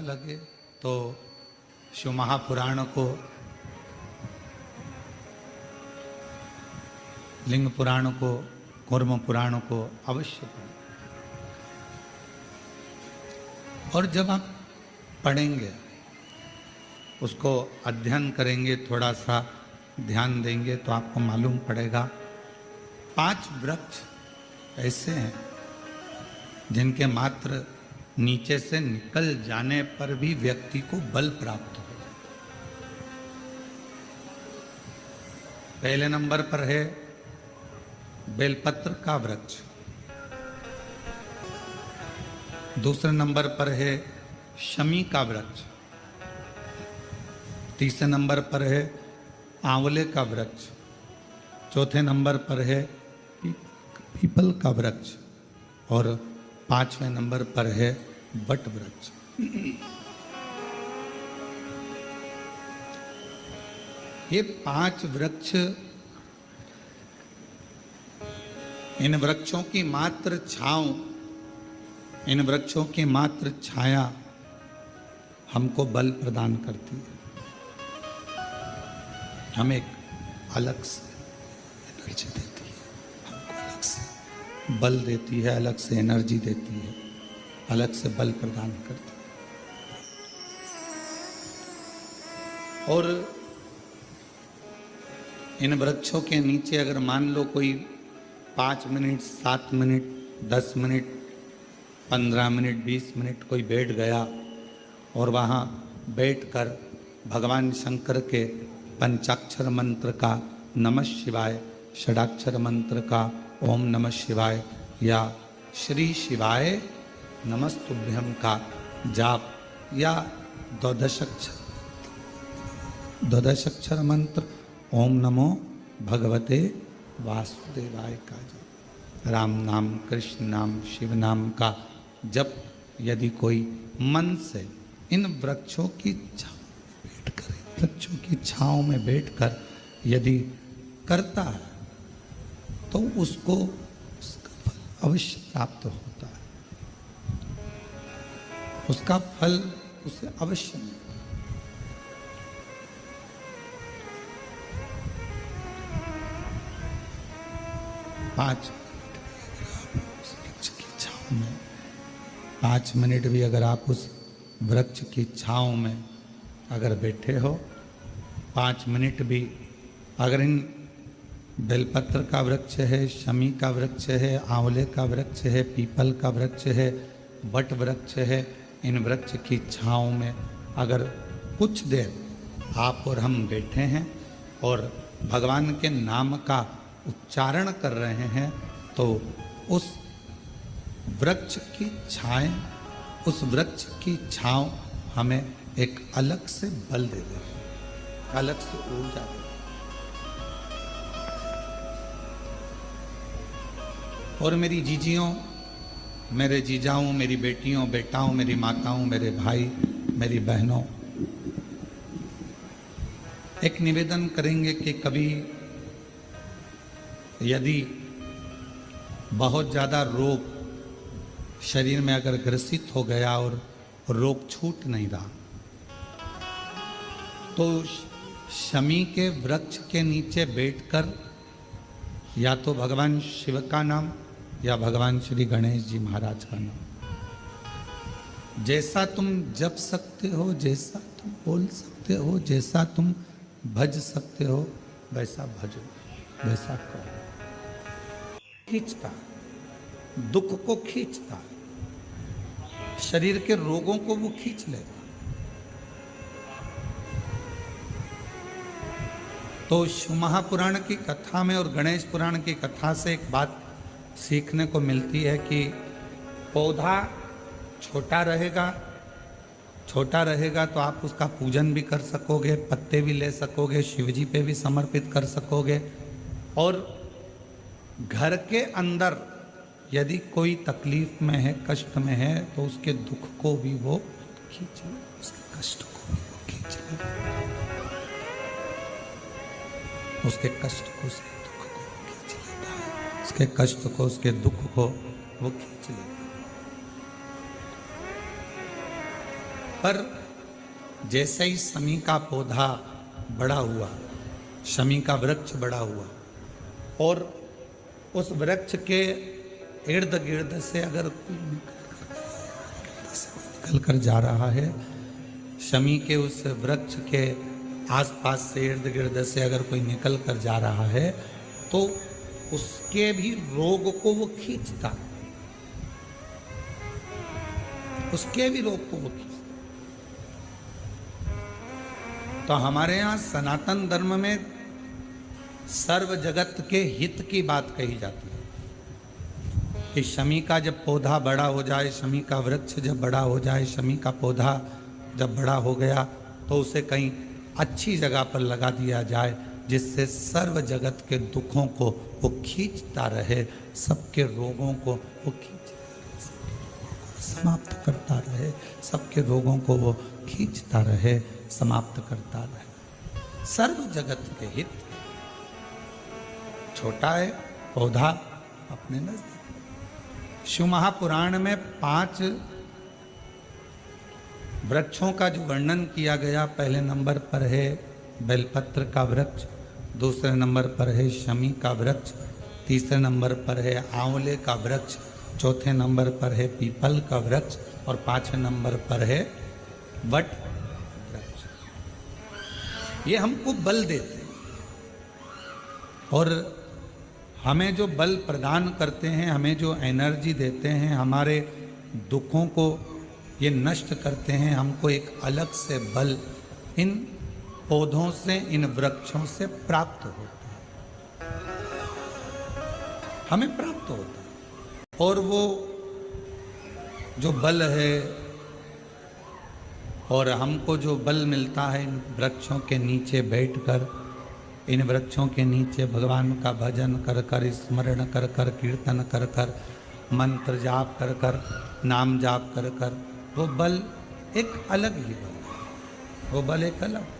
लगे तो शिव महापुराण को, लिंग पुराण को, कूर्म पुराण को अवश्य पढ़ें। और जब आप पढ़ेंगे, उसको अध्ययन करेंगे, थोड़ा सा ध्यान देंगे तो आपको मालूम पड़ेगा 5 वृक्ष ऐसे हैं जिनके मात्र नीचे से निकल जाने पर भी व्यक्ति को बल प्राप्त हो। पहले नंबर पर है बेलपत्र का वृक्ष, दूसरे नंबर पर है शमी का वृक्ष, तीसरे नंबर पर है आंवले का वृक्ष, चौथे नंबर पर है पीपल का वृक्ष और 5वें नंबर पर है वट वृक्ष। ये 5 वृक्ष, इन वृक्षों की मात्र छांव, इन वृक्षों की मात्र छाया हमको बल प्रदान करती है, हमें एक अलग से एनर्जी देती है, हमको अलग से बल देती है, अलग से एनर्जी देती है, अलग से बल प्रदान करती है। और इन वृक्षों के नीचे अगर मान लो कोई 5 minute, 7 minute, 10 minute, 15 minute, 20 minute कोई बैठ गया और वहाँ बैठकर भगवान शंकर के पंचाक्षर मंत्र का नमः शिवाय, षडाक्षर मंत्र का ओम नमः शिवाय या श्री शिवाय नमस्तुभ्यम का जाप या द्वादशाक्षर मंत्र ओम नमो भगवते वासुदेवाय का जप, राम नाम, कृष्ण नाम, शिव नाम का जप यदि कोई मन से इन वृक्षों की वृक्षों की छांव में बैठकर यदि करता है तो उसको उसका फल अवश्य प्राप्त होता है, उसका फल उसे अवश्य मिलता है। पाँच वृक्ष की छांव में 5 मिनट भी अगर आप उस वृक्ष की छांव में अगर बैठे हो, 5 मिनट भी अगर इन बेलपत्र का वृक्ष है, शमी का वृक्ष है, आंवले का वृक्ष है, पीपल का वृक्ष है, वट वृक्ष है, इन वृक्ष की छांव में अगर कुछ देर आप और हम बैठे हैं और भगवान के नाम का उच्चारण कर रहे हैं तो उस वृक्ष की छाएं, उस वृक्ष की छांव हमें एक अलग से बल दे दे, अलग से ऊर्जा दे। और मेरी जीजियों, मेरे जीजाओं, मेरी बेटियों, बेटाओं, मेरी माताओं, मेरे भाई, मेरी बहनों, एक निवेदन करेंगे कि कभी यदि बहुत ज़्यादा रोग शरीर में अगर ग्रसित हो गया और रोग छूट नहीं रहा तो शमी के वृक्ष के नीचे बैठकर या तो भगवान शिव का नाम या भगवान श्री गणेश जी महाराज का नाम, जैसा तुम जप सकते हो, जैसा तुम बोल सकते हो, जैसा तुम भज सकते हो, वैसा भजो, वैसा करो। खींचता, दुख को खींचता, शरीर के रोगों को वो खींच लेगा। तो शिव महापुराण की कथा में और गणेश पुराण की कथा से एक बात सीखने को मिलती है कि पौधा छोटा रहेगा तो आप उसका पूजन भी कर सकोगे, पत्ते भी ले सकोगे, शिवजी पे भी समर्पित कर सकोगे। और घर के अंदर यदि कोई तकलीफ में है, कष्ट में है, तो उसके दुख को भी वो खींच ले, उसके कष्ट को भी वो खींच ले, उसके कष्ट को, उसके दुख को खींच लेता है, उसके कष्ट को, उसके दुख को वो खींच लेता है। पर जैसे ही शमी का पौधा बड़ा हुआ, शमी का वृक्ष बड़ा हुआ, और उस वृक्ष के इर्द गिर्द से अगर कोई निकल कर जा रहा है, शमी के उस वृक्ष के आसपास से इर्द गिर्द से अगर कोई निकल कर जा रहा है, तो उसके भी रोग को वो खींचता, उसके भी रोग को वो खींचता। तो हमारे यहाँ सनातन धर्म में सर्व जगत के हित की बात कही जाती है कि शमी का जब पौधा बड़ा हो जाए, शमी का वृक्ष जब बड़ा हो जाए, शमी का पौधा जब बड़ा हो गया तो उसे कहीं अच्छी जगह पर लगा दिया जाए, जिससे सर्व जगत के दुखों को वो खींचता रहे, सबके रोगों को वो समाप्त करता रहे, सबके रोगों को वो खींचता रहे, समाप्त करता रहे। सर्व जगत के हित। छोटा है पौधा अपने नजदीक। शिव महापुराण में 5 वृक्षों का जो वर्णन किया गया, पहले नंबर पर है बेलपत्र का वृक्ष, दूसरे नंबर पर है शमी का वृक्ष, तीसरे नंबर पर है आंवले का वृक्ष, चौथे नंबर पर है पीपल का वृक्ष और 5वें नंबर पर है वट वृक्ष। ये हमको बल देते हैं और हमें जो बल प्रदान करते हैं, हमें जो एनर्जी देते हैं, हमारे दुखों को ये नष्ट करते हैं। हमको एक अलग से बल इन पौधों से, इन वृक्षों से प्राप्त होता है, हमें प्राप्त होता है। और वो जो बल है और हमको जो बल मिलता है इन वृक्षों के नीचे बैठकर, इन वृक्षों के नीचे भगवान का भजन कर कर, स्मरण कर कर, कीर्तन कर कर, मंत्र जाप कर कर, नाम जाप कर कर, वो बल एक अलग ही बल है, वो बल एक अलग।